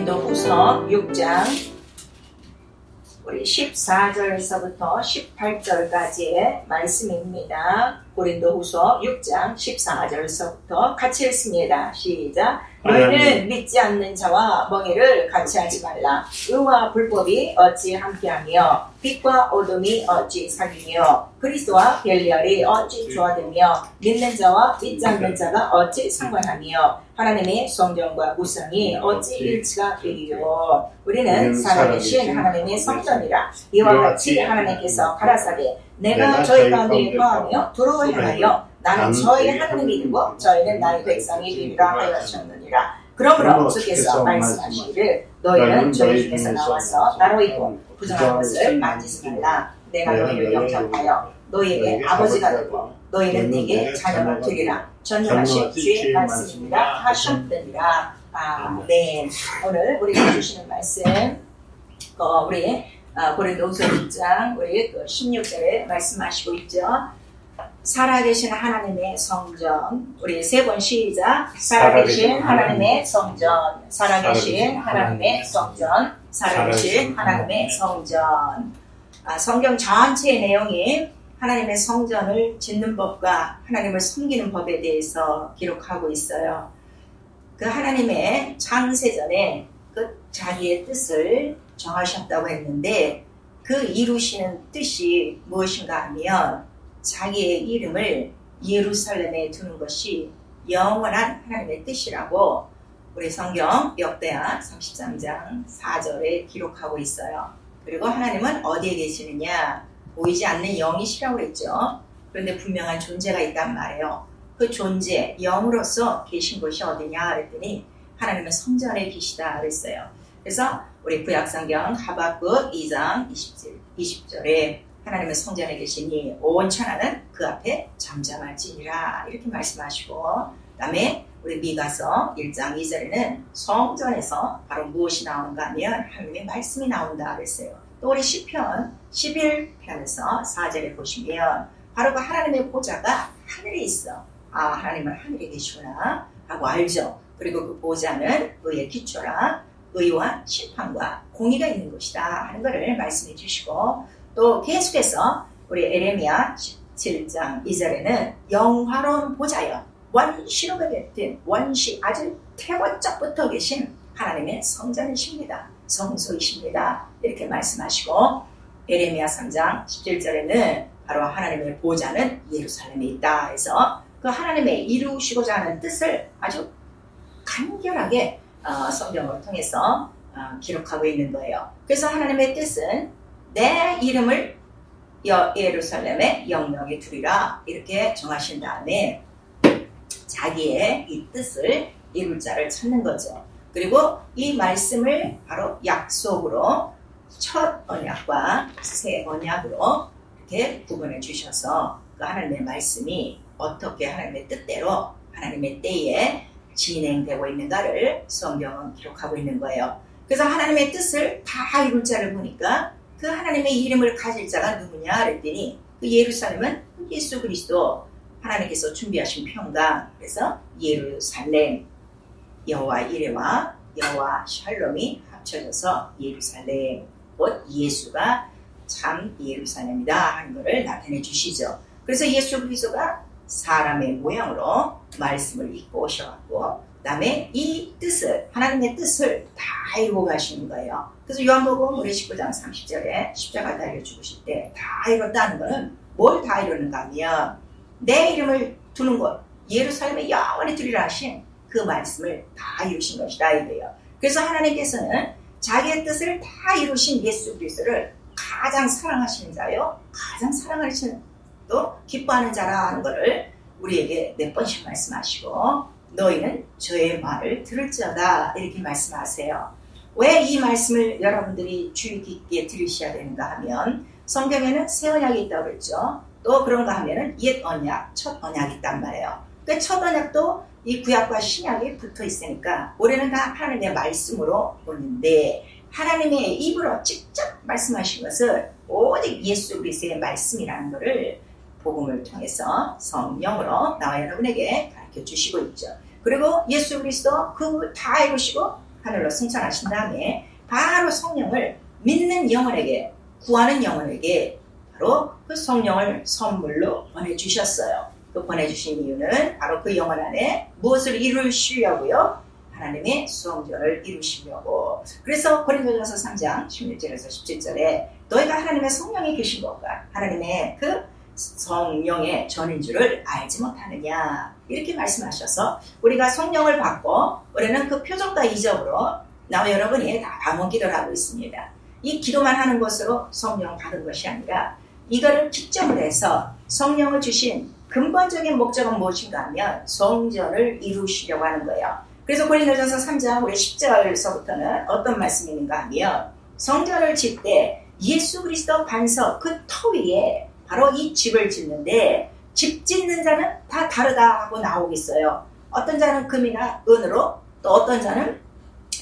고린도후서 6장 우리 14절에서부터 18절까지의 말씀입니다. 고린도후서 6장 14절에서부터 같이 읽습니다. 시작. 너희는 믿지 않는 자와 멍에를 같이 하지 말라. 의와 불법이 어찌 함께하며 빛과 어둠이 어찌 사귀며 그리스도와 벨리알이 어찌 조화되며 믿는 자와 믿지 않는 자가 어찌 상관하며 하나님의 성전과 우상이 어찌 일치가 되리요. 우리는 살아계신 하나님의 성전이라. 이와 같이 하나님께서 가라사대 내가 저희 가운데 거하며 두루 행하여 나는 저희 하나님이 되고 저희는 나의 백성이 되리라 하였느니라. 그러므로 주께서 말씀하시기를 너희는 저희 중에서 나와서 나로 있고 부정한 것을 만지지 말라. 내가 너희를 영접하여 너희에게 아버지가 되고 너희는 내게 자녀가 되리라. 전능하신 주의 말씀입니다 하셨느니라. 아멘. 오늘 우리가 주시는 말씀 우리 고린도후서 6장 우리 16절에 말씀하시고 있죠. 살아계신 하나님의 성전. 우리 세 번 시작. 살아계신 하나님의 성전. 살아계신 하나님의 성전. 살아계신 하나님의 성전. 성경 전체의 내용이 하나님의 성전을 짓는 법과 하나님을 섬기는 법에 대해서 기록하고 있어요. 그 하나님의 창세전에 그 자기의 뜻을 정하셨다고 했는데 그 이루시는 뜻이 무엇인가 하면 자기의 이름을 예루살렘에 두는 것이 영원한 하나님의 뜻이라고 우리 성경 역대하 33장 4절에 기록하고 있어요. 그리고 하나님은 어디에 계시느냐? 보이지 않는 영이시라고 그랬죠. 그런데 분명한 존재가 있단 말이에요. 그 존재, 영으로서 계신 곳이 어디냐 그랬더니 하나님은 성전에 계시다 그랬어요. 그래서 우리 구약성경 하박국 2장 20절에 하나님은 성전에 계시니 온 천하는 그 앞에 잠잠할지니라 이렇게 말씀하시고, 그 다음에 우리 미가서 1장 2절에는 성전에서 바로 무엇이 나오는가 하면 하나님의 말씀이 나온다 그랬어요. 또 우리 시편 11편에서 4절에 보시면 바로 그 하나님의 보좌가 하늘에 있어. 하나님은 하늘에 계시구나 하고 알죠. 그리고 그 보좌는 의의 기초라. 의와 심판과 공의가 있는 것이다 하는 것을 말씀해 주시고, 또 계속해서 우리 에레미야 17장 2절에는 영화로운 보좌여 원시로 된 원시 아주 태고적부터 계신 하나님의 성전이십니다. 성소이십니다. 이렇게 말씀하시고, 에레미야 3장 17절에는 바로 하나님의 보좌는 예루살렘에 있다 해서 그 하나님의 이루시고자 하는 뜻을 아주 간결하게 성경을 통해서 기록하고 있는 거예요. 그래서 하나님의 뜻은 내 이름을 예루살렘에 영영히 두리라 이렇게 정하신 다음에 자기의 이 뜻을 이룰 자를 찾는 거죠. 그리고 이 말씀을 바로 약속으로 첫 언약과 새 언약으로 이렇게 구분해 주셔서 그 하나님의 말씀이 어떻게 하나님의 뜻대로 하나님의 때에 진행되고 있는가를 성경은 기록하고 있는 거예요. 그래서 하나님의 뜻을 다 이룰 자를 보니까 그 하나님의 이름을 가질 자가 누구냐 그랬더니 그 예루살렘은 예수 그리스도 하나님께서 준비하신 평강. 그래서 예루살렘 여호와 이레와 여호와 샬롬이 합쳐져서 예루살렘, 곧 예수가 참 예루살렘이다 하는 것을 나타내 주시죠. 그래서 예수 그리스도가 사람의 모양으로 말씀을 입고 오셔갖고 그 다음에 이 뜻을, 하나님의 뜻을 다 이루고 가시는 거예요. 그래서 요한복음 우리 19장 30절에 십자가 달려 죽으실 때 다 이뤘다는 것은 뭘 다 이뤘는가 하면 내 이름을 두는 곳 예루살렘에 영원히 두리라 하신 그 말씀을 다 이루신 것이다 이거예요. 그래서 하나님께서는 자기의 뜻을 다 이루신 예수 그리스도를 가장 사랑하시는 자요, 가장 사랑하시는 또 기뻐하는 자라는 것을 우리에게 몇 번씩 말씀하시고, 너희는 저의 말을 들을지어다 이렇게 말씀하세요. 왜 이 말씀을 여러분들이 주의 깊게 들으셔야 되는가 하면 성경에는 새 언약이 있다고 그랬죠. 또 그런가 하면은 옛 언약, 첫 언약이 있단 말이에요. 그 첫 언약도 이 구약과 신약이 붙어 있으니까 우리는 다 하나님의 말씀으로 보는데 하나님의 입으로 직접 말씀하신 것을 오직 예수 그리스도의 말씀이라는 것을 복음을 통해서 성령으로 나와 여러분에게 가르쳐 주시고 있죠. 그리고 예수 그리스도 그 다 이루시고 하늘로 승천하신 다음에 바로 성령을 믿는 영혼에게, 구하는 영혼에게 바로 그 성령을 선물로 보내주셨어요. 그 보내주신 이유는 바로 그 영혼 안에 무엇을 이루시려고요? 하나님의 성전을 이루시려고. 그래서 고린도전서 3장 16절에서 17절에 너희가 하나님의 성령이 계신 것과 하나님의 그 성령의 전인 줄을 알지 못하느냐, 이렇게 말씀하셔서 우리가 성령을 받고 우리는 그 표정과 이적으로 나와 여러분이 다 방언 기도를 하고 있습니다. 이 기도만 하는 것으로 성령 받은 것이 아니라 이거를 기점으로 해서 성령을 주신 근본적인 목적은 무엇인가 하면 성전을 이루시려고 하는 거예요. 그래서 고린도전서 3장 우리 10절에서부터는 어떤 말씀이 있는가 하면 성전을 짓 때 예수 그리스도 반석 그 터 위에 바로 이 집을 짓는데 집 짓는 자는 다 다르다 하고 나오겠어요. 어떤 자는 금이나 은으로, 또 어떤 자는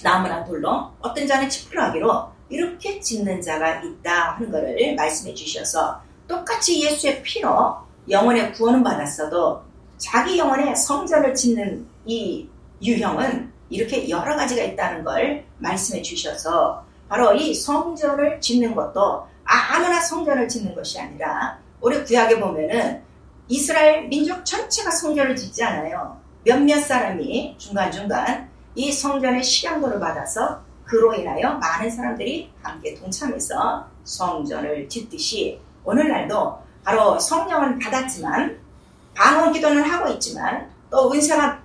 나무나 돌로, 어떤 자는 지푸라기로 이렇게 짓는 자가 있다 하는 것을 말씀해 주셔서 똑같이 예수의 피로 영혼의 구원은 받았어도 자기 영혼의 성전을 짓는 이 유형은 이렇게 여러 가지가 있다는 걸 말씀해 주셔서 바로 이 성전을 짓는 것도 아무나 성전을 짓는 것이 아니라 우리 구약에 보면은 이스라엘 민족 전체가 성전을 짓지 않아요. 몇몇 사람이 중간중간 이 성전의 시향도를 받아서 그로 인하여 많은 사람들이 함께 동참해서 성전을 짓듯이 오늘날도 바로 성령은 받았지만 방언 기도는 하고 있지만 또 은사가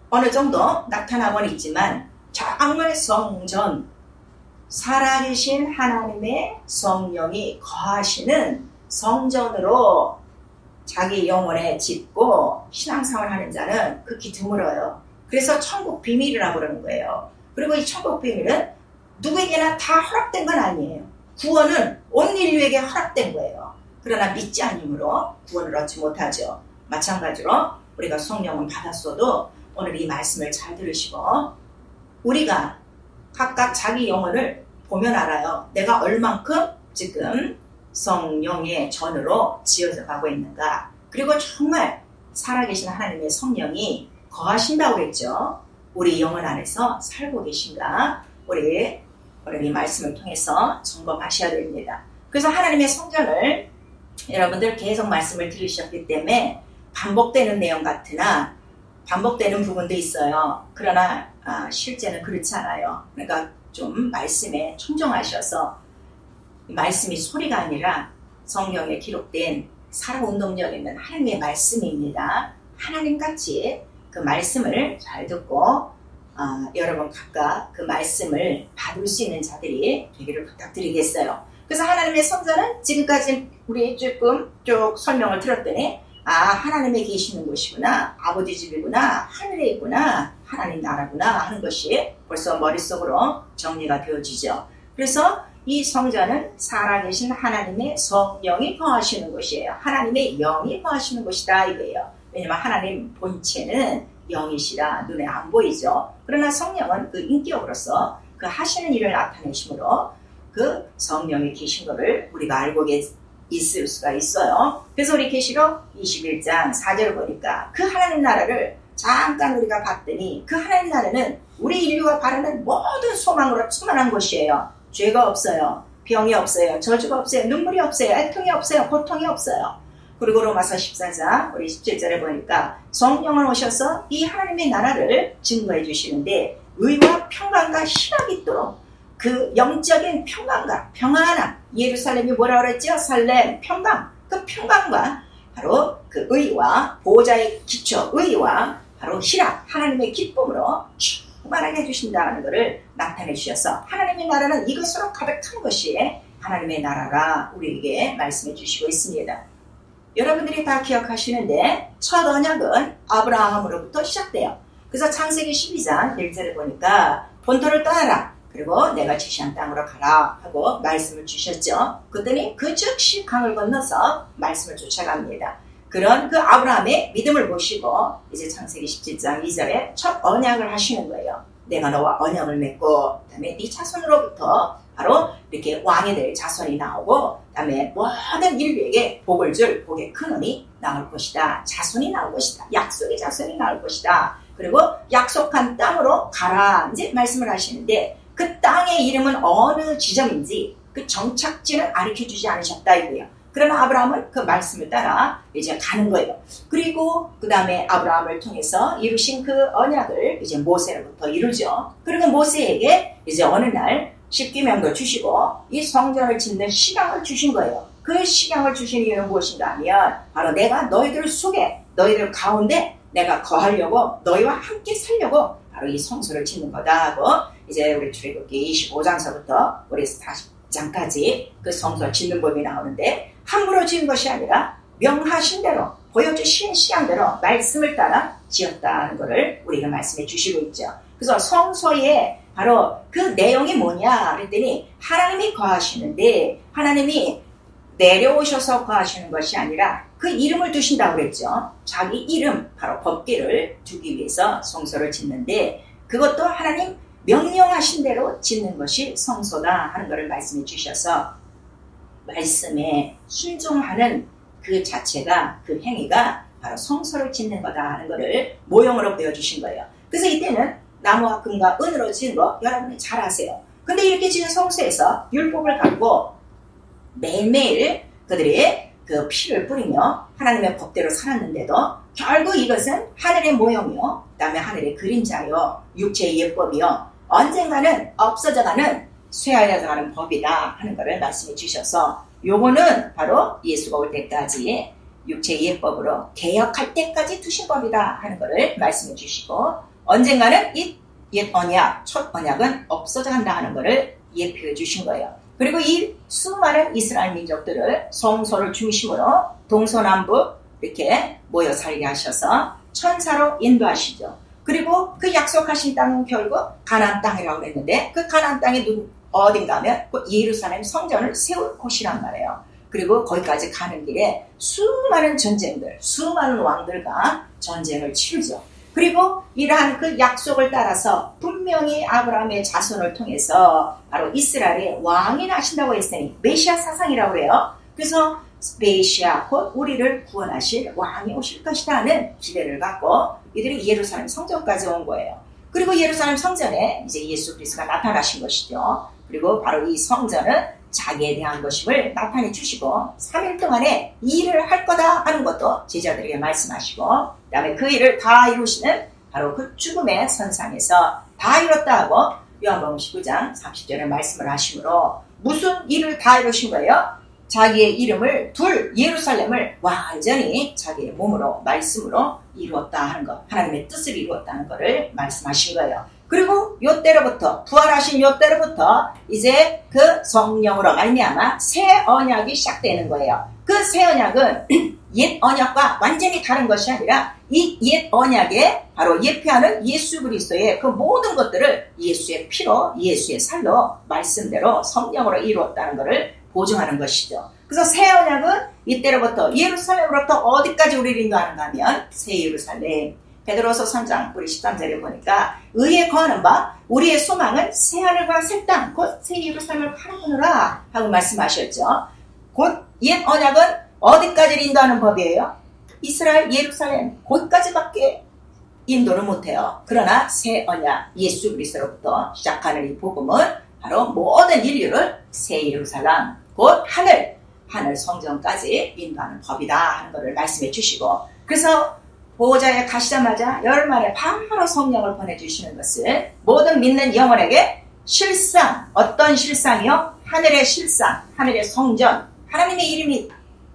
어느 정도 나타나고는 있지만 정말 성전, 살아계신 하나님의 성령이 거하시는 성전으로 자기 영혼에 짓고 신앙생활 하는 자는 극히 드물어요. 그래서 천국 비밀이라고 그러는 거예요. 그리고 이 천국 비밀은 누구에게나 다 허락된 건 아니에요. 구원은 온 인류에게 허락된 거예요. 그러나 믿지 않으므로 구원을 얻지 못하죠. 마찬가지로 우리가 성령은 받았어도 오늘 이 말씀을 잘 들으시고 우리가 각각 자기 영혼을 보면 알아요. 내가 얼만큼 지금 성령의 전으로 지어져 가고 있는가. 그리고 정말 살아계신 하나님의 성령이 거하신다고 했죠. 우리 영혼 안에서 살고 계신가. 우리 이 말씀을 통해서 점검하셔야 됩니다. 그래서 하나님의 성전을 여러분들 계속 말씀을 들으셨기 때문에 반복되는 내용 같으나 반복되는 부분도 있어요. 그러나 실제는 그렇지 않아요. 그러니까 좀 말씀에 청정하셔서 말씀이 소리가 아니라 성경에 기록된 살아온 능력 있는 하나님의 말씀입니다. 하나님같이 그 말씀을 잘 듣고 여러분 각각 그 말씀을 받을 수 있는 자들이 되기를 부탁드리겠어요. 그래서 하나님의 성전은 지금까지 우리 쭉 설명을 들었더니 하나님이 계시는 곳이구나, 아버지 집이구나, 하늘에 있구나, 하나님 나라구나 하는 것이 벌써 머릿속으로 정리가 되어지죠. 그래서 이 성전은 살아계신 하나님의 성령이 거하시는 곳이에요. 하나님의 영이 거하시는 곳이다 이거예요. 왜냐하면 하나님 본체는 영이시라 눈에 안 보이죠. 그러나 성령은 그 인격으로서 그 하시는 일을 나타내심으로 그 성령이 계신 것을 우리가 알고 있을 수가 있어요. 그래서 우리 계시록 21장 4절 보니까 그 하나님 나라를 잠깐 우리가 봤더니 그 하나님 나라는 우리 인류가 바라는 모든 소망으로 충만한 곳이에요. 죄가 없어요. 병이 없어요. 저주가 없어요. 눈물이 없어요. 애통이 없어요. 고통이 없어요. 그리고 로마서 14장 우리 17절에 보니까 성령을 오셔서 이 하나님의 나라를 증거해 주시는데 의와 평강과 희락이 있도록 그 영적인 평강과 평안함, 예루살렘이 뭐라 그랬죠? 살렘, 평강. 그 평강과 바로 그 의와 보호자의 기초, 의와 바로 희락, 하나님의 기쁨으로 충만하게 해주신다는 것을 나타내 주셔서 하나님의 나라는 이것으로 가득한 것이 하나님의 나라라 우리에게 말씀해 주시고 있습니다. 여러분들이 다 기억하시는데 첫 언약은 아브라함으로부터 시작돼요. 그래서 창세기 12장 1절에 보니까 본토를 떠나라. 그리고 내가 지시한 땅으로 가라 하고 말씀을 주셨죠. 그랬더니 그 즉시 강을 건너서 말씀을 쫓아갑니다. 그런 그 아브라함의 믿음을 보시고 이제 창세기 17장 2절에 첫 언약을 하시는 거예요. 내가 너와 언약을 맺고 그다음에 네 자손으로부터 바로 이렇게 왕이 될 자손이 나오고 그다음에 모든 인류에게 복을 줄 복의 근원이 나올 것이다. 자손이 나올 것이다. 약속의 자손이 나올 것이다. 그리고 약속한 땅으로 가라 이제 말씀을 하시는데 그 땅의 이름은 어느 지점인지 그 정착지는 가르쳐주지 않으셨다 이거예요. 그러나 아브라함은 그 말씀을 따라 이제 가는 거예요. 그리고 그 다음에 아브라함을 통해서 이루신 그 언약을 이제 모세로부터 이루죠. 그리고 모세에게 이제 어느 날 십계명도 주시고 이 성전을 짓는 시간을 주신 거예요. 그 시간을 주신 이유는 무엇인가 하면 바로 내가 너희들 속에 너희들 가운데 내가 거하려고 너희와 함께 살려고 바로 이 성소를 짓는 거다 하고 이제 우리 출애굽기 25장서부터 우리 40장까지 그 성소를 짓는 법이 나오는데 함부로 지은 것이 아니라 명하신 대로 보여주신 시간대로 말씀을 따라 지었다는 것을 우리가 말씀해 주시고 있죠. 그래서 성소에 바로 그 내용이 뭐냐 그랬더니 하나님이 거하시는데 하나님이 내려오셔서 거하시는 것이 아니라 그 이름을 두신다고 그랬죠. 자기 이름 바로 법궤를 두기 위해서 성소를 짓는데 그것도 하나님 명령하신 대로 짓는 것이 성소다 하는 것을 말씀해 주셔서 말씀에 순종하는 그 자체가 그 행위가 바로 성소를 짓는 거다 하는 것을 모형으로 보여주신 거예요. 그래서 이때는 나무와 금과 은으로 지은 거 여러분이 잘 아세요. 근데 이렇게 지은 성소에서 율법을 갖고 매일매일 그들이 그 피를 뿌리며 하나님의 법대로 살았는데도 결국 이것은 하늘의 모형이요 그 다음에 하늘의 그림자요 육체의 예법이요 언젠가는 없어져가는 쇠하여져가는 법이다 하는 것을 말씀해 주셔서 요거는 바로 예수가 올 때까지 육체의 예법으로 개혁할 때까지 두신 법이다 하는 것을 말씀해 주시고 언젠가는 이 옛 언약, 첫 언약은 없어져간다 하는 것을 예표해 주신 거예요. 그리고 이 수많은 이스라엘 민족들을 성소를 중심으로 동서남북 이렇게 모여 살게 하셔서 천사로 인도하시죠. 그리고 그 약속하신 땅은 결국 가나안 땅이라고 그랬는데 그 가나안 땅이 어딘가 하면 예루살렘 성전을 세울 곳이란 말이에요. 그리고 거기까지 가는 길에 수많은 전쟁들, 수많은 왕들과 전쟁을 치르죠. 그리고 이러한 그 약속을 따라서 분명히 아브라함의 자손을 통해서 바로 이스라엘의 왕이 나신다고 했으니 메시아 사상이라고 해요. 그래서 메시아 곧 우리를 구원하실 왕이 오실 것이다 하는 기대를 갖고 이들이 예루살렘 성전까지 온 거예요. 그리고 예루살렘 성전에 이제 예수 그리스도가 나타나신 것이죠. 그리고 바로 이 성전은 자기에 대한 것임을 나타내 주시고 3일 동안에 이 일을 할 거다 하는 것도 제자들에게 말씀하시고 그 다음에 그 일을 다 이루시는 바로 그 죽음의 선상에서 다 이뤘다 하고 요한복음 19장 30절에 말씀을 하시므로 무슨 일을 다 이루신 거예요? 자기의 이름을 둘 예루살렘을 완전히 자기의 몸으로 말씀으로 이루었다 하는 것 하나님의 뜻을 이루었다는 것을 말씀하신 거예요. 그리고 요때로부터 부활하신 요때로부터 이제 그 성령으로 말미암아 새 언약이 시작되는 거예요. 그 새 언약은 옛 언약과 완전히 다른 것이 아니라 이 옛 언약에 바로 예표하는 예수 그리스도의 그 모든 것들을 예수의 피로 예수의 살로 말씀대로 성령으로 이루었다는 것을 보증하는 것이죠. 그래서 새 언약은 이때로부터 예루살렘으로부터 어디까지 우리를 인도하는가 하면 새 예루살렘 베드로서 3장 우리 13절에 보니까 의에 거하는 바 우리의 소망은 새 하늘과 새 땅 곧 새 예루살렘을 바라보느라 하고 말씀하셨죠. 곧 옛 언약은 어디까지 인도하는 법이에요? 이스라엘 예루살렘 거기까지밖에 인도를 못해요. 그러나 새 언약 예수 그리스도로부터 시작하는 이 복음은 바로 모든 인류를 새 예루살렘 곧 하늘 성전까지 인도하는 법이다 하는 것을 말씀해 주시고 그래서 보호자에 가시자마자 열흘 만에 바로 성령을 보내주시는 것을 모든 믿는 영혼에게 실상, 어떤 실상이요? 하늘의 실상, 하늘의 성전, 하나님의 이름이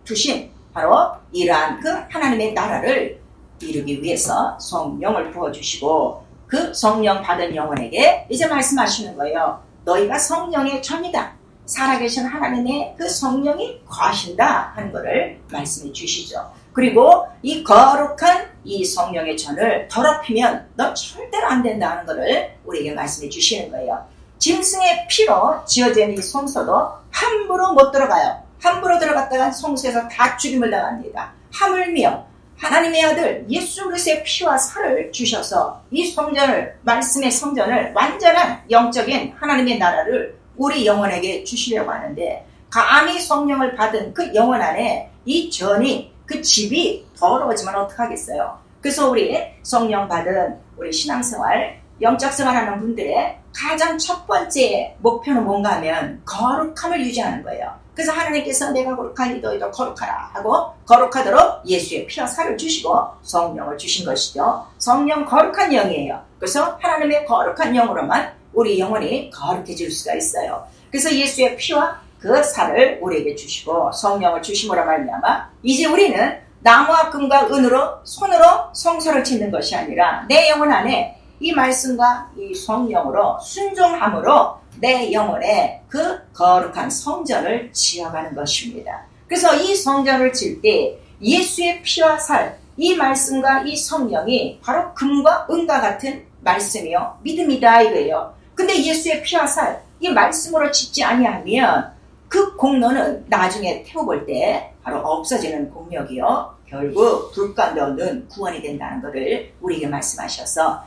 두신 바로 이러한 그 하나님의 나라를 이루기 위해서 성령을 부어주시고 그 성령 받은 영혼에게 이제 말씀하시는 거예요. 너희가 성령의 전이다. 살아계신 하나님의 그 성령이 거하신다 하는 것을 말씀해 주시죠. 그리고 이 거룩한 이 성령의 전을 더럽히면 너 절대로 안 된다 하는 것을 우리에게 말씀해 주시는 거예요. 짐승의 피로 지어진 이 성소도 함부로 못 들어가요. 함부로 들어갔다가 성소에서 다 죽임을 당합니다. 하물며 하나님의 아들 예수 그리스도의 피와 살을 주셔서 이 성전을 말씀의 성전을 완전한 영적인 하나님의 나라를 우리 영혼에게 주시려고 하는데 감히 성령을 받은 그 영혼 안에 이 전이 그 집이 더러워지면 어떡하겠어요. 그래서 우리 성령 받은 우리 신앙생활, 영적 생활하는 분들의 가장 첫 번째 목표는 뭔가 하면 거룩함을 유지하는 거예요. 그래서 하나님께서 내가 거룩하니 너희도 거룩하라 하고 거룩하도록 예수의 피와 살을 주시고 성령을 주신 것이죠. 성령 거룩한 영이에요. 그래서 하나님의 거룩한 영으로만 우리 영혼이 거룩해질 수가 있어요. 그래서 예수의 피와 그 살을 우리에게 주시고 성령을 주심으로 말미암아 이제 우리는 나무와 금과 은으로 손으로 성소를 짓는 것이 아니라 내 영혼 안에 이 말씀과 이 성령으로 순종함으로 내 영혼에 그 거룩한 성전을 지어가는 것입니다. 그래서 이 성전을 질 때 예수의 피와 살, 이 말씀과 이 성령이 바로 금과 은과 같은 말씀이요 믿음이다 이거예요. 근데 예수의 피와 살, 이 말씀으로 짓지 아니하면 그 공로는 나중에 태워볼 때 바로 없어지는 공력이요 결국 불 가운데 얻는 구원이 된다는 것을 우리에게 말씀하셔서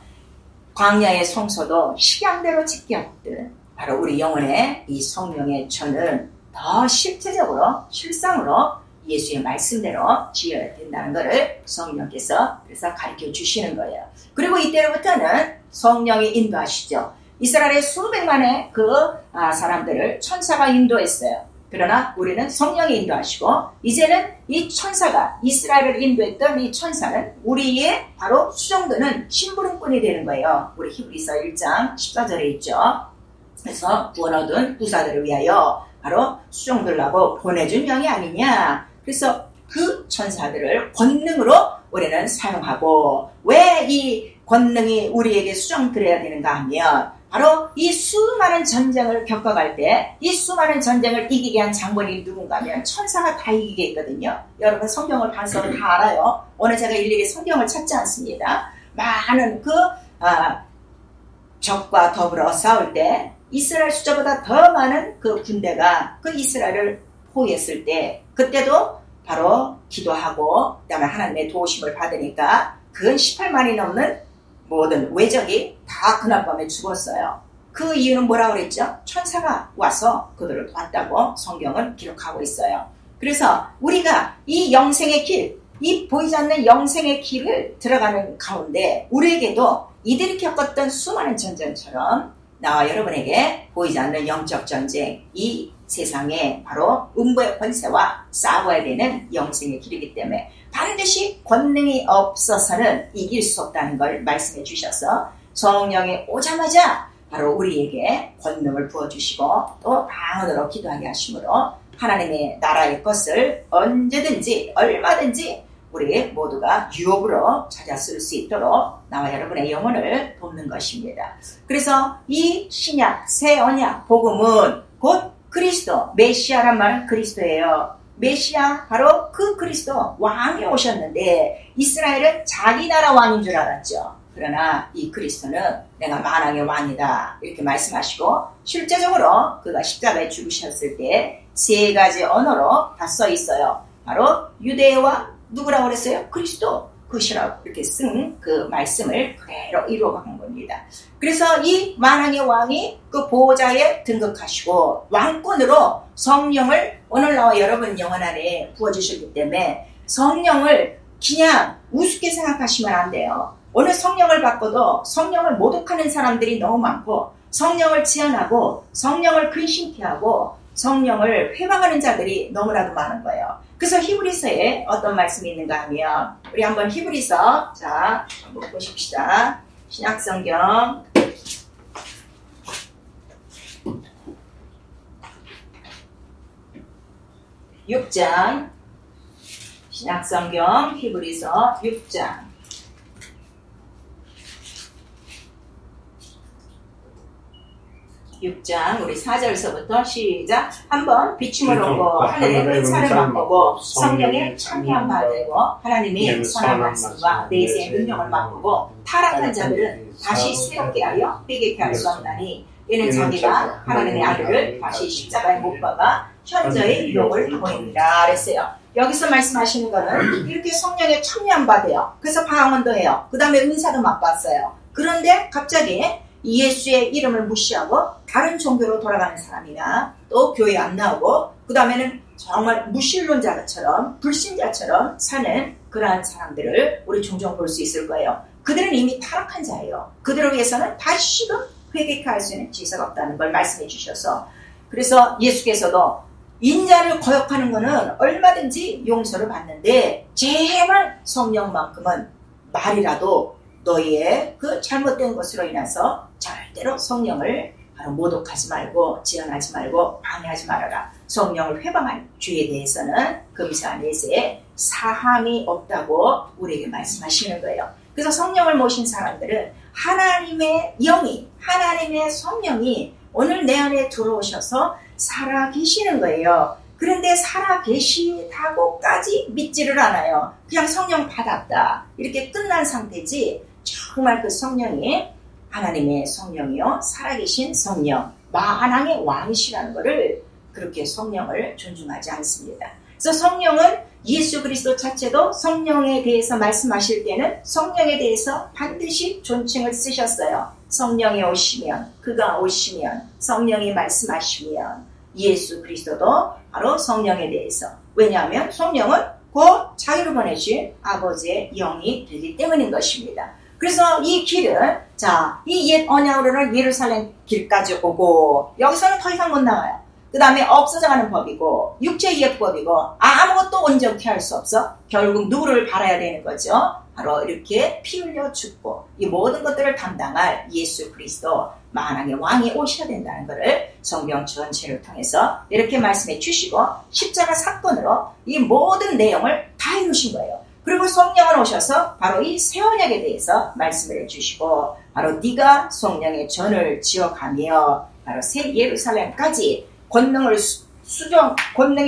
광야의 성소도 식양대로 짓게 하듯 바로 우리 영혼의 이 성령의 전은 더 실제적으로 실상으로 예수의 말씀대로 지어야 된다는 것을 성령께서 그래서 가르쳐 주시는 거예요. 그리고 이때로부터는 성령이 인도하시죠. 이스라엘의 수백만의 그 사람들을 천사가 인도했어요. 그러나 우리는 성령이 인도하시고 이제는 이 천사가 이스라엘을 인도했던 이 천사는 우리의 바로 수종드는 심부름꾼이 되는 거예요. 우리 히브리서 1장 14절에 있죠. 그래서 구원 얻은 부사들을 위하여 바로 수종들라고 보내준 영이 아니냐. 그래서 그 천사들을 권능으로 우리는 사용하고 왜 이 권능이 우리에게 수종드려야 되는가 하면 바로 이 수많은 전쟁을 겪어갈 때 이 수많은 전쟁을 이기게 한 장본인이 누군가 하면 천사가 다 이기게 있거든요. 여러분 성경을 반석을 다 알아요. 오늘 제가 일일이 성경을 찾지 않습니다. 많은 그 적과 더불어 싸울 때 이스라엘 숫자보다 더 많은 그 군대가 그 이스라엘을 포위했을 때 그때도 바로 기도하고 그다음에 하나님의 도우심을 받으니까 근 18만이 넘는 모든 외적이 다 그날 밤에 죽었어요. 그 이유는 뭐라고 그랬죠? 천사가 와서 그들을 도왔다고 성경은 기록하고 있어요. 그래서 우리가 이 영생의 길, 이 보이지 않는 영생의 길을 들어가는 가운데 우리에게도 이들이 겪었던 수많은 전쟁처럼 나와 여러분에게 보이지 않는 영적 전쟁, 이 세상에 바로 음부의 권세와 싸워야 되는 영생의 길이기 때문에 반드시 권능이 없어서는 이길 수 없다는 걸 말씀해 주셔서 성령이 오자마자 바로 우리에게 권능을 부어주시고 또 방언으로 기도하게 하심으로 하나님의 나라의 것을 언제든지 얼마든지 우리 모두가 유업으로 찾아 쓸 수 있도록 나와 여러분의 영혼을 돕는 것입니다. 그래서 이 신약, 새 언약, 복음은 곧 그리스도, 메시아란 말은 그리스도예요. 메시아 바로 그 그리스도 왕이 오셨는데 이스라엘은 자기 나라 왕인 줄 알았죠. 그러나 이 그리스도는 내가 만왕의 왕이다 이렇게 말씀하시고 실제적으로 그가 십자가에 죽으셨을 때 세 가지 언어로 다 써 있어요. 바로 유대와 누구라고 그랬어요? 그리스도 그시라고 이렇게 쓴 그 말씀을 그대로 이루어간 겁니다. 그래서 이 만왕의 왕이 그 보호자에 등극하시고 왕권으로 성령을 오늘 나와 여러분 영혼 안에 부어주셨기 때문에 성령을 그냥 우습게 생각하시면 안 돼요. 오늘 성령을 받고도 성령을 모독하는 사람들이 너무 많고 성령을 지원하고 성령을 근심케 하고 성령을 회방하는 자들이 너무나도 많은 거예요. 그래서 히브리서에 어떤 말씀이 있는가 하면 우리 한번 히브리서 한번 보십시다. 신약성경 6장 신약성경 히브리서 6장 6장 우리 4절서부터 시작. 한번 비춤을 얻고 하늘의 은사를 맛보고 성령에 참여한 바 되고 하나님의 선한 말씀과 내세의 능력을 맛보고 타락한 자들은 다시 새롭게 하여 회개케 할 수 없나니 이는 자기가 하나님의 아들을 다시 십자가에 못 박아 현저의 유혹을 보입니다 그랬어요. 여기서 말씀하시는 거는 이렇게 성령에 참여한 바 돼요. 그래서 방언도 해요. 그 다음에 은사도 맛봤어요. 그런데 갑자기 예수의 이름을 무시하고 다른 종교로 돌아가는 사람이나 또 교회 안 나오고 그 다음에는 정말 무신론자처럼 불신자처럼 사는 그러한 사람들을 우리 종종 볼 수 있을 거예요. 그들은 이미 타락한 자예요. 그들을 위해서는 다시금 회개할 수 있는 지혜가 없다는 걸 말씀해 주셔서, 그래서 예수께서도 인자를 거역하는 것은 얼마든지 용서를 받는데 제발 성령만큼은 말이라도 너희의 그 잘못된 것으로 인해서 절대로 성령을 바로 모독하지 말고 지연하지 말고 방해하지 말아라. 성령을 회방한 죄에 대해서는 금사 내세에 사함이 없다고 우리에게 말씀하시는 거예요. 그래서 성령을 모신 사람들은 하나님의 영이, 하나님의 성령이 오늘 내 안에 들어오셔서 살아계시는 거예요. 그런데 살아계시다고까지 믿지를 않아요. 그냥 성령 받았다 이렇게 끝난 상태지, 정말 그 성령이 하나님의 성령이요 살아계신 성령, 만왕의 왕이시라는 것을 그렇게 성령을 존중하지 않습니다. 그래서 성령은 예수 그리스도 자체도 성령에 대해서 말씀하실 때는 성령에 대해서 반드시 존칭을 쓰셨어요. 성령이 오시면, 그가 오시면, 성령이 말씀하시면, 예수 그리스도도 바로 성령에 대해서, 왜냐하면 성령은 곧 자기를 보내신 아버지의 영이 되기 때문인 것입니다. 그래서 이 길은, 자, 이 옛 언약으로는 예루살렘 길까지 오고 여기서는 더 이상 못 나와요. 그 다음에 없어져가는 법이고 육체의 예법이고 아무것도 온전케 할 수 없어. 결국 누구를 바라야 되는 거죠? 바로 이렇게 피 흘려 죽고 이 모든 것들을 담당할 예수 그리스도 만왕의 왕이 오셔야 된다는 것을 성경 전체를 통해서 이렇게 말씀해 주시고, 십자가 사건으로 이 모든 내용을 다 이루신 거예요. 그리고 성령은 오셔서 바로 이 새 언약에 대해서 말씀을 해주시고, 바로 네가 성령의 전을 지어가며 바로 새 예루살렘까지 권능이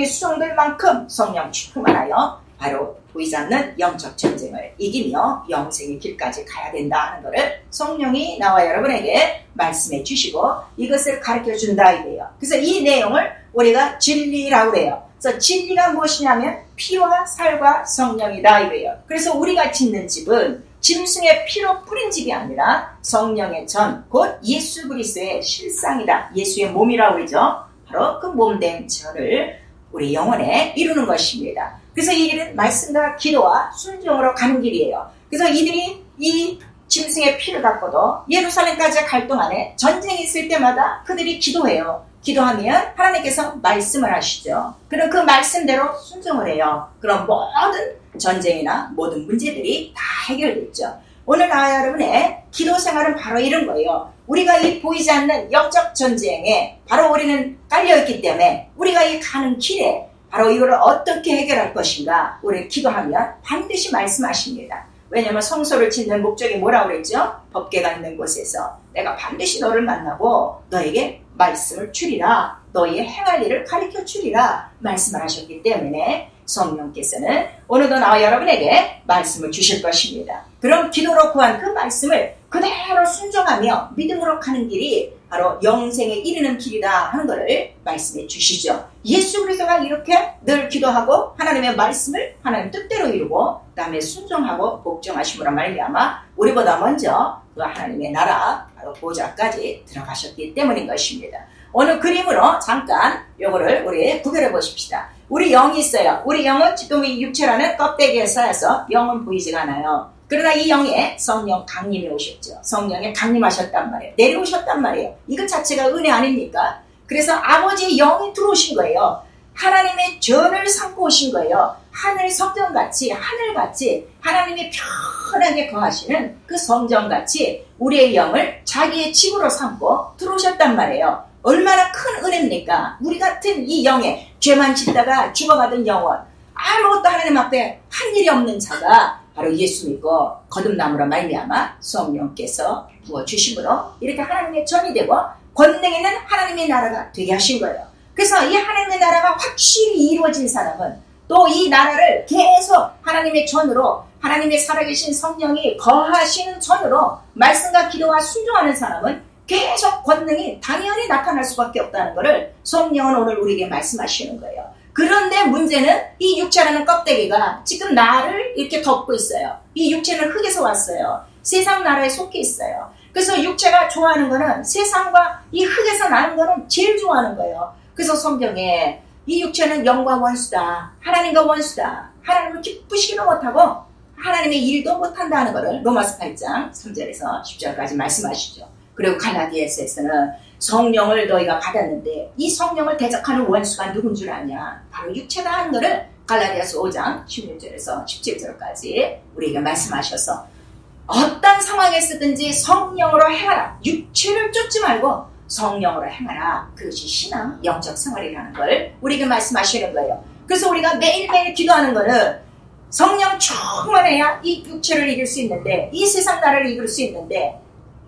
수정될 만큼 성령 충만하여 바로 보이지 않는 영적 전쟁을 이기며 영생의 길까지 가야 된다는 것을 성령이 나와 여러분에게 말씀해 주시고 이것을 가르쳐 준다 이거예요. 그래서 이 내용을 우리가 진리라고 해요. 그래서 진리가 무엇이냐면 피와 살과 성령이다 이거예요. 그래서 우리가 짓는 집은 짐승의 피로 뿌린 집이 아니라 성령의 전, 곧 예수 그리스도의 실상이다. 예수의 몸이라고 그러죠. 바로 그 몸된 전을 우리 영혼에 이루는 것입니다. 그래서 이 길은 말씀과 기도와 순종으로 가는 길이에요. 그래서 이들이 이 짐승의 피를 갖고도 예루살렘까지 갈 동안에 전쟁이 있을 때마다 그들이 기도해요. 기도하면 하나님께서 말씀을 하시죠. 그럼 그 말씀대로 순종을 해요. 그럼 모든 전쟁이나 모든 문제들이 다 해결됐죠. 오늘 나와 여러분의 기도 생활은 바로 이런 거예요. 우리가 이 보이지 않는 영적 전쟁에 바로 우리는 깔려있기 때문에 우리가 이 가는 길에 바로 이걸 어떻게 해결할 것인가 우리 기도하면 반드시 말씀하십니다. 왜냐하면 성소를 짓는 목적이 뭐라고 그랬죠? 법궤가 있는 곳에서 내가 반드시 너를 만나고 너에게 말씀을 주리라, 너희의 행할 일을 가르쳐 주리라 말씀을 하셨기 때문에 성령께서는 오늘도 나와 여러분에게 말씀을 주실 것입니다. 그럼 기도로 구한 그 말씀을 그대로 순종하며 믿음으로 가는 길이 바로 영생에 이르는 길이다 하는 것을 말씀해 주시죠. 예수 그리스도가 이렇게 늘 기도하고 하나님의 말씀을 하나님 뜻대로 이루고 그 다음에 순종하고 복종하심으로 말미암아 우리보다 먼저 그 하나님의 나라 바로 보좌까지 들어가셨기 때문인 것입니다. 오늘 그림으로 잠깐 요거를 우리 구별해 보십시다. 우리 영이 있어요. 우리 영은 지금 이 육체라는 껍데기에 쌓여서 영은 보이지가 않아요. 그러나 이 영에 성령 강림이 오셨죠. 성령에 강림하셨단 말이에요. 내려오셨단 말이에요. 이것 자체가 은혜 아닙니까? 그래서 아버지의 영이 들어오신 거예요. 하나님의 전을 삼고 오신 거예요. 하늘 성전같이 하늘같이 하나님이 편하게 거하시는 그 성전같이 우리의 영을 자기의 집으로 삼고 들어오셨단 말이에요. 얼마나 큰 은혜입니까? 우리 같은 이 영에 죄만 짓다가 죽어가던 영혼, 아무것도 하나님 앞에 한 일이 없는 자가 바로 예수 믿고 거듭남으로 말미암아 성령께서 부어주심으로 이렇게 하나님의 전이 되고 권능 있는 하나님의 나라가 되게 하신 거예요. 그래서 이 하나님의 나라가 확실히 이루어진 사람은 또 이 나라를 계속 하나님의 전으로 하나님의 살아계신 성령이 거하시는 전으로 말씀과 기도와 순종하는 사람은 계속 권능이 당연히 나타날 수밖에 없다는 것을 성령은 오늘 우리에게 말씀하시는 거예요. 그런데 문제는 이 육체라는 껍데기가 지금 나를 이렇게 덮고 있어요. 이 육체는 흙에서 왔어요. 세상 나라에 속해 있어요. 그래서 육체가 좋아하는 거는 세상과 이 흙에서 나는 거는 제일 좋아하는 거예요. 그래서 성경에 이 육체는 영과 원수다. 하나님과 원수다. 하나님을 기쁘시기도 못하고 하나님의 일도 못한다는 것을 로마서 8장 3절에서 10절까지 말씀하시죠. 그리고 갈라디아서에서는 성령을 너희가 받았는데 이 성령을 대적하는 원수가 누군 줄 아냐? 바로 육체다 하는 것을 갈라디아서 5장 16절에서 17절까지 우리에게 말씀하셔서 어떤 상황에서든지 성령으로 행하라. 육체를 쫓지 말고 성령으로 행하라. 그것이 신앙, 영적 생활이라는 걸 우리에게 말씀하시는 거예요. 그래서 우리가 매일매일 기도하는 거는 성령 충만해야 이 육체를 이길 수 있는데, 이 세상 나라를 이길 수 있는데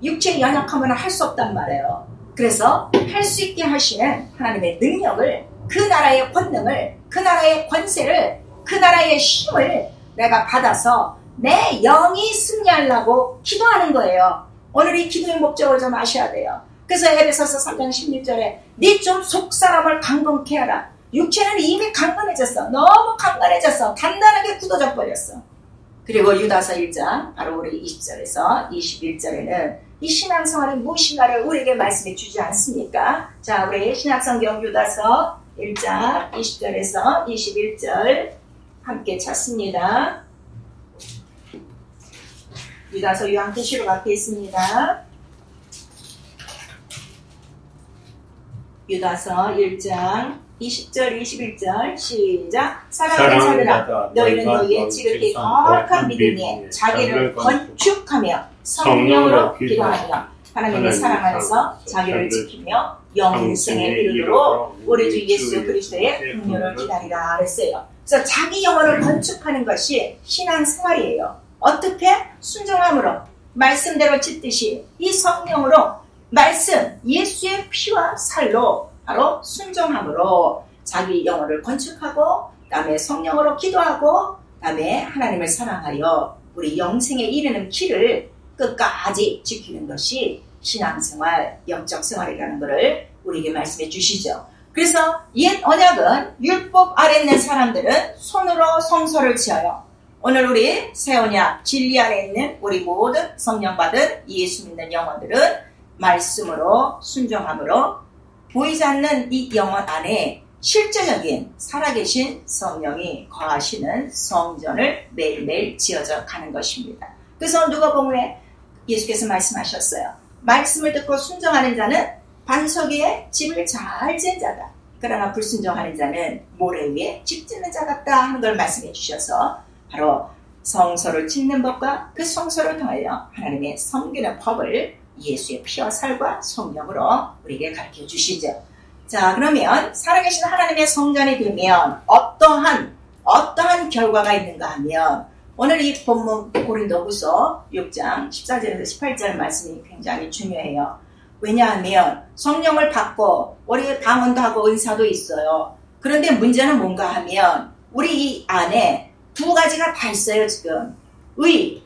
육체에 연약하면 할 수 없단 말이에요. 그래서 할 수 있게 하시는 하나님의 능력을, 그 나라의 권능을, 그 나라의 권세를, 그 나라의 힘을 내가 받아서 내 영이 승리하려고 기도하는 거예요. 오늘 이 기도의 목적을 좀 아셔야 돼요. 그래서 에베소서 3장 16절에 네 좀 속사람을 강건케 하라. 육체는 이미 강건해졌어. 너무 강건해졌어. 단단하게 굳어져 버렸어. 그리고 유다서 1장 바로 우리 20절에서 21절에는 이 신앙생활이 무엇인가를 우리에게 말씀해 주지 않습니까? 자, 우리 신약성경 유다서 1장 20절에서 21절 함께 찾습니다. 유다서 요한계시록 앞에 있습니다. 유다서 1장 20절 21절 시작. 사랑하는 자들아, 너희는 너희의 지극히 거룩한 믿음에 자기를 건축하며 성령으로 기도하며 하나님의 사랑 안에서 자기를 지키며 영생에 이르도록 우리 주 예수 그리스도의 긍휼을 기다리라 그랬어요. 그래서 자기 영혼을 건축하는 것이 신앙생활이에요. 어떻게? 순종함으로, 말씀대로 짓듯이 이 성령으로, 말씀, 예수의 피와 살로 바로 순종함으로 자기 영혼을 건축하고, 그 다음에 성령으로 기도하고, 그 다음에 하나님을 사랑하여 우리 영생에 이르는 길을 끝까지 지키는 것이 신앙생활, 영적 생활이라는 것을 우리에게 말씀해 주시죠. 그래서 옛 언약은 율법 아래 있는 사람들은 손으로 성소를 지어요. 오늘 우리 새 언약 진리 안에 있는 우리 모든 성령 받은 예수 믿는 영혼들은 말씀으로 순종함으로 보이지 않는 이 영혼 안에 실제적인 살아계신 성령이 거하시는 성전을 매일매일 지어져 가는 것입니다. 그래서 누가복음에 예수께서 말씀하셨어요. 말씀을 듣고 순종하는 자는 반석 위에 집을 잘 지은 자다. 그러나 불순종하는 자는 모래 위에 집 짓는 자 같다 하는 걸 말씀해 주셔서 바로 성소를 짓는 법과 그 성소를 통하여 하나님의 섬기는 법을 예수의 피와 살과 성령으로 우리에게 가르쳐 주시죠. 자, 그러면 살아계신 하나님의 성전이 되면 어떠한 결과가 있는가 하면 오늘 이 본문 고린도후서 6장 14절에서 18절 말씀이 굉장히 중요해요. 왜냐하면 성령을 받고 우리 방언도 하고 은사도 있어요. 그런데 문제는 뭔가 하면 우리 이 안에 두 가지가 다 있어요. 지금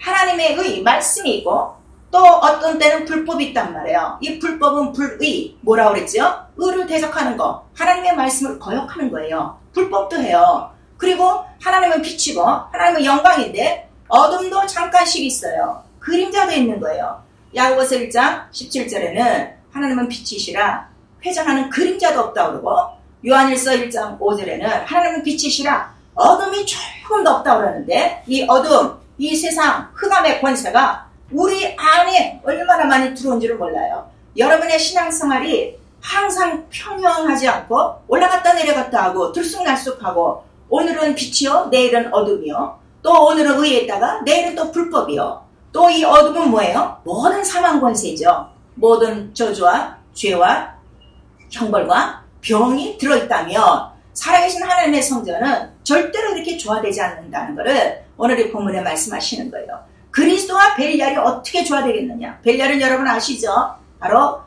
하나님의 의, 말씀이 있고 또 어떤 때는 불법이 있단 말이에요. 이 불법은 불의, 뭐라고 그랬죠? 의를 대적하는 거, 하나님의 말씀을 거역하는 거예요. 불법도 해요. 그리고 하나님은 빛이고 하나님은 영광인데 어둠도 잠깐씩 있어요. 그림자도 있는 거예요. 야고보서 1장 17절에는 하나님은 빛이시라 회전하는 그림자도 없다고 그러고, 요한일서 1장 5절에는 하나님은 빛이시라 어둠이 조금도 없다고 그러는데, 이 어둠, 이 세상 흑암의 권세가 우리 안에 얼마나 많이 들어온지를 몰라요. 여러분의 신앙생활이 항상 평평하지 않고 올라갔다 내려갔다 하고 들쑥날쑥하고, 오늘은 빛이요 내일은 어둠이요, 또 오늘은 의에다가 내일은 또 불법이요, 또 이 어둠은 뭐예요? 모든 사망 권세죠. 모든 저주와 죄와 형벌과 병이 들어있다면 살아계신 하나님의 성전은 절대로 이렇게 조화되지 않는다는 것을 오늘 이 본문에 말씀하시는 거예요. 그리스도와 벨리알이 어떻게 조화되겠느냐? 벨리알은 여러분 아시죠? 바로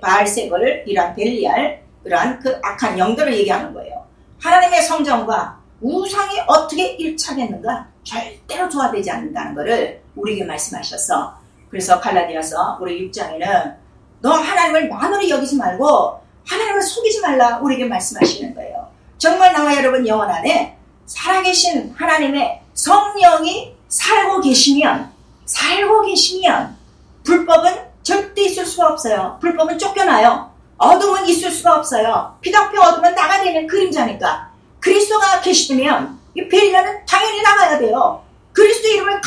바알세벌, 이란 벨리알, 그러한 그 악한 영들을 얘기하는 거예요. 하나님의 성전과 우상이 어떻게 일치하겠는가? 절대로 조화되지 않는다는 것을 우리에게 말씀하셔서, 그래서 갈라디아서 우리 6장에는 너 하나님을 만으로 여기지 말고 하나님을 속이지 말라 우리에게 말씀하시는 거예요. 정말 나와 여러분 영혼 안에 살아계신 하나님의 성령이 살고 계시면 불법은 절대 있을 수가 없어요. 불법은 쫓겨나요. 어둠은 있을 수가 없어요. 피답혀 어둠은 나가되는 그림자니까. 그리스도가 계시면 이 벨리알은 당연히 나가야 돼요. 그리스도 이름을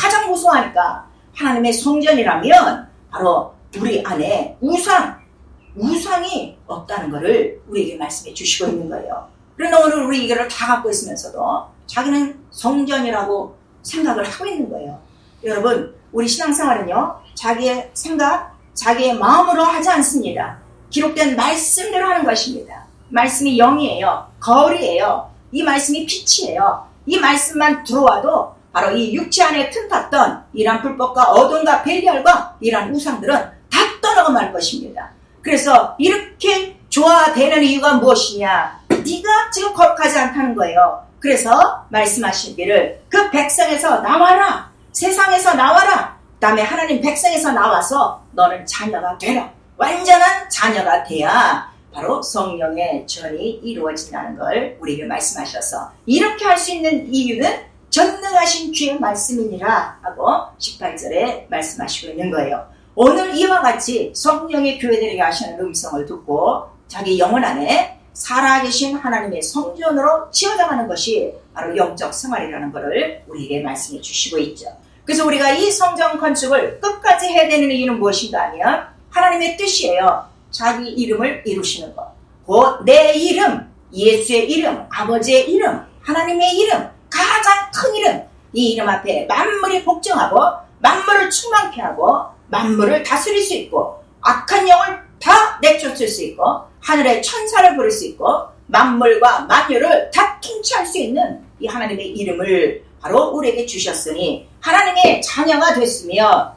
무서워하니까 하나님의 성전이라면 바로 우리 안에 우상이 없다는 것을 우리에게 말씀해 주시고 있는 거예요. 그러나 오늘 우리 이거를 다 갖고 있으면서도 자기는 성전이라고 생각을 하고 있는 거예요. 여러분, 우리 신앙생활은요, 자기의 생각, 자기의 마음으로 하지 않습니다. 기록된 말씀대로 하는 것입니다. 말씀이 영이에요. 거울이에요. 이 말씀이 빛이에요. 이 말씀만 들어와도 바로 이 육체 안에 틈탔던 이러한 불법과 어둠과 벨리알과 이러한 우상들은 다 떠나가 말 것입니다. 그래서 이렇게 조화되는 이유가 무엇이냐? 네가 지금 거룩하지 않다는 거예요. 그래서 말씀하시기를 그 백성에서 나와라. 세상에서 나와라. 그 다음에 하나님 백성에서 나와서 너는 자녀가 되라. 완전한 자녀가 돼야 바로 성령의 전이 이루어진다는 걸 우리에게 말씀하셔서 이렇게 할 수 있는 이유는 전능하신 주의 말씀이니라 하고 18절에 말씀하시고 있는 거예요. 오늘 이와 같이 성령의 교회들에게 하시는 음성을 듣고 자기 영혼 안에 살아계신 하나님의 성전으로 지어져가는 것이 바로 영적 생활이라는 것을 우리에게 말씀해 주시고 있죠. 그래서 우리가 이 성전 건축을 끝까지 해야 되는 이유는 무엇인가 하면 하나님의 뜻이에요. 자기 이름을 이루시는 것. 곧 내 이름, 예수의 이름, 아버지의 이름, 하나님의 이름, 가장 큰 이름, 이 이름 앞에 만물이 복종하고 만물을 충만케 하고 만물을 다스릴 수 있고 악한 영을 다 내쫓을 수 있고 하늘의 천사를 부를 수 있고 만물과 만유를 다 통치할 수 있는 이 하나님의 이름을 바로 우리에게 주셨으니 하나님의 자녀가 됐으며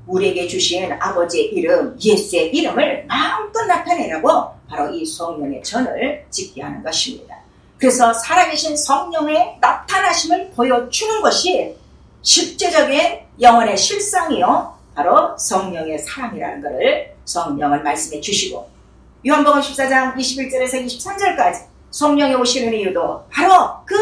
우리에게 주신 아버지의 이름, 예수의 이름을 마음껏 나타내라고 바로 이 성령의 전을 짓게 하는 것입니다. 그래서 살아계신 성령의 나타나심을 보여주는 것이 실제적인 영혼의 실상이요 바로 성령의 사랑이라는 것을 성령을 말씀해 주시고 요한복음 14장 21절에서 23절까지 성령이 오시는 이유도 바로 그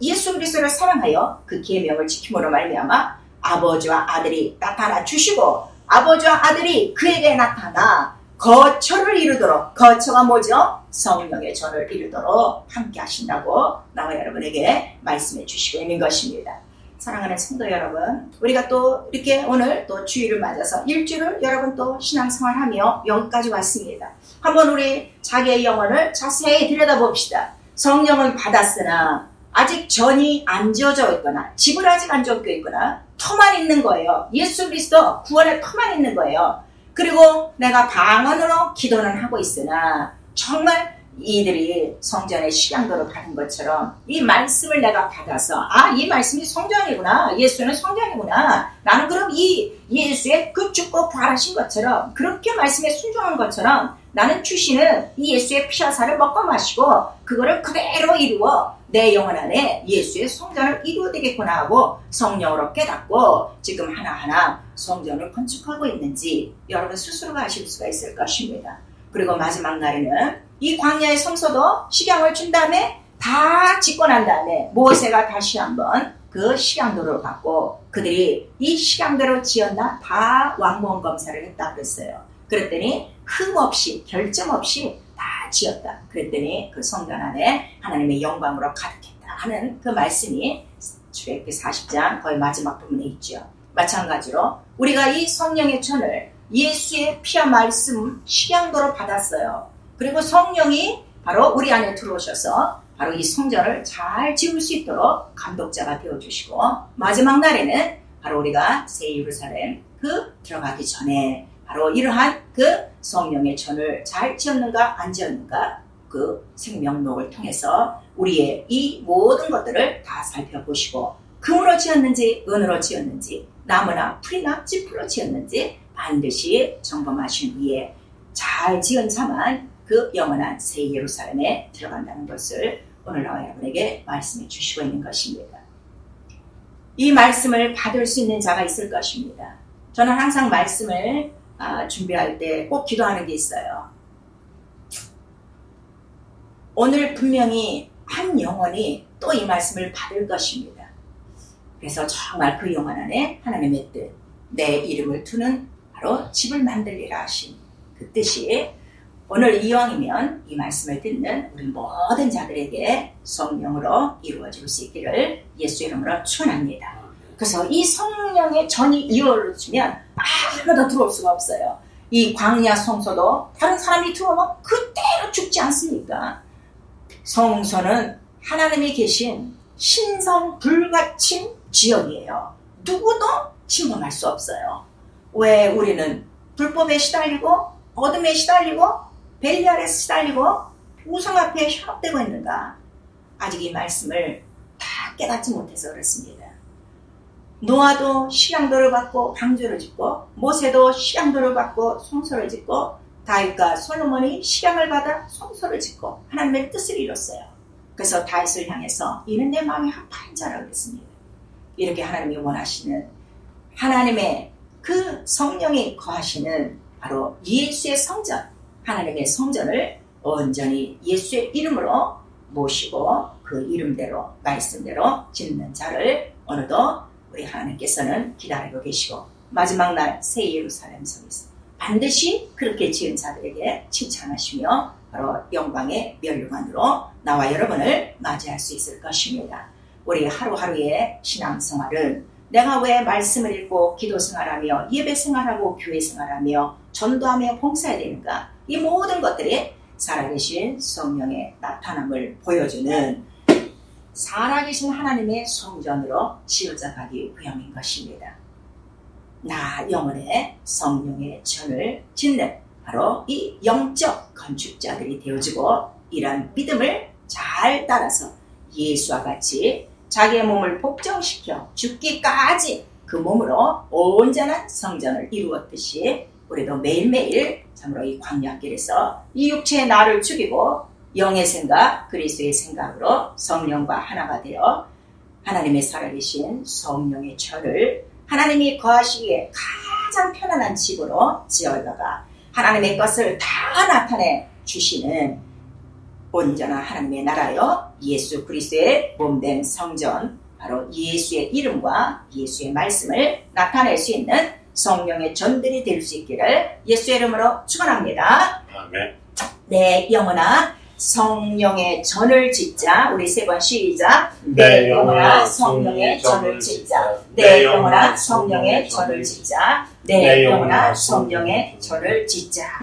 예수 그리스도를 사랑하여 그 계명을 지킴으로 말미암아 아버지와 아들이 나타나 주시고 아버지와 아들이 그에게 나타나 거처를 이루도록 거처가 뭐죠? 성령의 전을 이루도록 함께 하신다고 나와 여러분에게 말씀해 주시고 있는 것입니다. 사랑하는 성도 여러분, 우리가 또 이렇게 오늘 또 주일을 맞아서 일주일을 여러분 또 신앙생활하며 여기까지 왔습니다. 한번 우리 자기의 영혼을 자세히 들여다봅시다. 성령은 받았으나 아직 전이 안 지어져 있거나 집을 아직 안 지었고 있거나 터만 있는 거예요. 예수 그리스도 구원의 터만 있는 거예요. 그리고 내가 방언으로 기도는 하고 있으나 정말 이들이 성전의 식양도를 받은 것처럼 이 말씀을 내가 받아서 이 말씀이 성전이구나. 예수는 성전이구나. 나는 그럼 이 예수의 그 죽고 부활하신 것처럼 그렇게 말씀에 순종한 것처럼 나는 주시는 이 예수의 피하사를 먹고 마시고 그거를 그대로 이루어 내 영혼 안에 예수의 성전을 이루어야 되겠구나 하고 성령으로 깨닫고 지금 하나하나 성전을 건축하고 있는지 여러분 스스로가 아실 수가 있을 것입니다. 그리고 마지막 날에는 이 광야의 성소도 식양을 준 다음에 다 짓고 난 다음에 모세가 다시 한번 그 식양도를 갖고 그들이 이 식양도를 지었나 다 왕무원 검사를 했다 그랬어요. 그랬더니 흠 없이 결점 없이 다 지었다. 그랬더니 그 성전 안에 하나님의 영광으로 가득했다 하는 그 말씀이 출애굽기 40장 거의 마지막 부분에 있죠. 마찬가지로 우리가 이 성령의 전을 예수의 피와 말씀 식양도로 받았어요. 그리고 성령이 바로 우리 안에 들어오셔서 바로 이 성전을 잘 지을 수 있도록 감독자가 되어주시고 마지막 날에는 바로 우리가 새 예루살렘 들어가기 전에 바로 이러한 그 성령의 전을 잘 지었는가 안 지었는가 그 생명록을 통해서 우리의 이 모든 것들을 다 살펴보시고 금으로 지었는지 은으로 지었는지 나무나 풀이나 짚으로 지었는지 반드시 점검하신 후에 잘 지은 자만 그 영원한 새 예루살렘에 들어간다는 것을 오늘 나와 여러분에게 말씀해 주시고 있는 것입니다. 이 말씀을 받을 수 있는 자가 있을 것입니다. 저는 항상 말씀을 준비할 때 꼭 기도하는 게 있어요. 오늘 분명히 한 영혼이 또 이 말씀을 받을 것입니다. 그래서 정말 그 영혼 안에 하나님의 뜻, 내 이름을 두는 바로 집을 만들리라 하신 그 뜻이 오늘 이왕이면 이 말씀을 듣는 우리 모든 자들에게 성령으로 이루어질 수 있기를 예수 이름으로 축원합니다. 그래서 이 성령의 전이 이루어지면 아무도 들어올 수가 없어요. 이 광야 성소도 다른 사람이 들어오면 그대로 죽지 않습니까? 성소는 하나님이 계신 신성 불가침 지역이에요. 누구도 침범할 수 없어요. 왜 우리는 불법에 시달리고 어둠에 시달리고 벨리알에 시달리고 우상 앞에 현혹되고 있는가? 아직 이 말씀을 다 깨닫지 못해서 그렇습니다. 노아도 식양도를 받고 방주를 짓고 모세도 식양도를 받고 성소를 짓고 다윗과 솔로몬이 식양을 받아 성소를 짓고 하나님의 뜻을 이뤘어요. 그래서 다윗을 향해서 이는 내 마음이 합한 자라고 했습니다. 이렇게 하나님이 원하시는 하나님의 그 성령이 거하시는 바로 예수의 성전, 하나님의 성전을 온전히 예수의 이름으로 모시고 그 이름대로 말씀대로 짓는 자를 어느덧 우리 하나님께서는 기다리고 계시고 마지막 날 새 예루살렘 성에서 반드시 그렇게 지은 자들에게 칭찬하시며 바로 영광의 면류관으로 나와 여러분을 맞이할 수 있을 것입니다. 우리 하루하루의 신앙생활은 내가 왜 말씀을 읽고 기도생활하며 예배생활하고 교회생활하며 전도하며 봉사해야 되는가? 이 모든 것들이 살아계신 성령의 나타남을 보여주는 살아계신 하나님의 성전으로 지어져 가기 위함인 것입니다. 나 영혼의 성령의 전을 짓는 바로 이 영적 건축자들이 되어지고 이런 믿음을 잘 따라서 예수와 같이 자기의 몸을 복종시켜 죽기까지 그 몸으로 온전한 성전을 이루었듯이 우리도 매일매일 참으로 이 광야길에서 이 육체의 나를 죽이고 영의 생각, 그리스도의 생각으로 성령과 하나가 되어 하나님의 살아계신 성령의 전을 하나님이 거하시기에 가장 편안한 집으로 지어다가 하나님의 것을 다 나타내 주시는 온전한 하나님의 나라여 예수 그리스도의 몸된 성전, 바로 예수의 이름과 예수의 말씀을 나타낼 수 있는 성령의 전들이 될 수 있기를 예수의 이름으로 축원합니다. 아멘. 내 영혼아 성령의 전을 짓자. 우리 세 번 시작. 내 영혼아 성령의 전을 짓자. 내 영혼아 성령의 전을 짓자. 내 영혼아 성령의 전을 짓자.